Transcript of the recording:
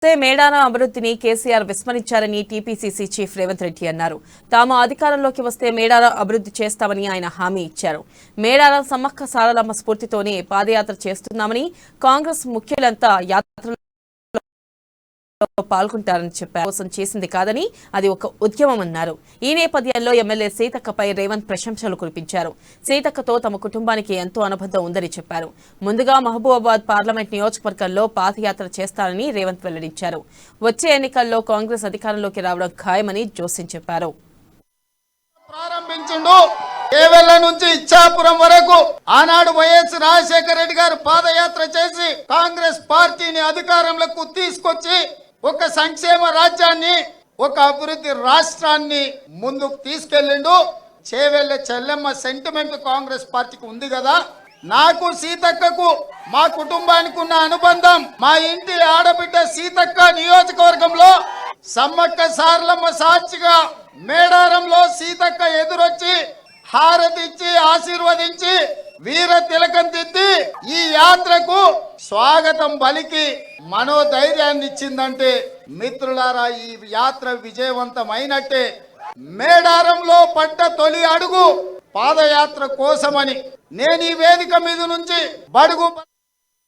మేడారం అభివృద్ధిని KCR విస్మరించారని TPCC chief Revanth Reddy అన్నారు. తాము అధికారంలోకి వస్తే మేడారం అభివృద్ధి చేస్తామని ఆయన హామీ ఇచ్చారు. మేడారం సమ్మక్క సారలమ్మ స్ఫూర్తితోనే పాదయాత్ర చేస్తున్నామని, కాంగ్రెస్ ముఖ్యులంతా యాత్రలో పాల్గొంటారని చెప్పారు. కోసం చేసింది కాదని అది ఒక ఉద్యమమన్నారు. ఈ నేపథ్యంలో ఎమ్మెల్యే సీతక్కపై రేవంత్ ప్రశంసలు కురిపించారు. సీతక్కతో తమ కుటుంబానికి ఎంతో అనుబంధం ఉందని చెప్పారు. ముందుగా మహబూబాబాద్ పార్లమెంట్ నియోజకవర్గంలో పాదయాత్ర చేస్తారని రేవంత్ వెల్లడించారు. వచ్చే ఎన్నికల్లో కాంగ్రెస్ అధికారంలోకి రావడం ఖాయమని జోస్యం చెప్పారు. ప్రారంభించిండు కేవెళ్ల నుంచి ఇచ్చాపురం వరకు ఆనాడు వైఎస్ రాజశేఖర రెడ్డి గారు పాదయాత్ర చేసి కాంగ్రెస్ పార్టీని అధికారంలోకి తీసుకొచ్చి ఒక సంక్షేమ రాజ్యాన్ని, ఒక అభివృద్ధి రాష్ట్రాన్ని ముందుకు తీసుకెళ్లిండు. చేవెళ్ళ చెల్లెమ్మ సెంటిమెంట్ కాంగ్రెస్ పార్టీకి ఉంది కదా. నాకు సీతక్కకు మా కుటుంబానికి ఉన్న అనుబంధం, మా ఇంటి ఆడబిడ్డ సీతక్క నియోజకవర్గంలో సమ్మక్క సారలమ్మ సాక్షిగా మేడారంలో సీతక్క ఎదురొచ్చి హారతిచ్చి ఆశీర్వదించి వీర తిలకం దిద్ది ఈ యాత్రకు స్వాగతం పలికి మనోధైర్యాన్ని ఇచ్చిందంటే మిత్రులారా, ఈ యాత్ర విజయవంతమైనట్టే. మేడారంలో పడ్డ తొలి అడుగు పాదయాత్ర కోసమని నేను ఈ వేదిక మీద నుంచి బడుగు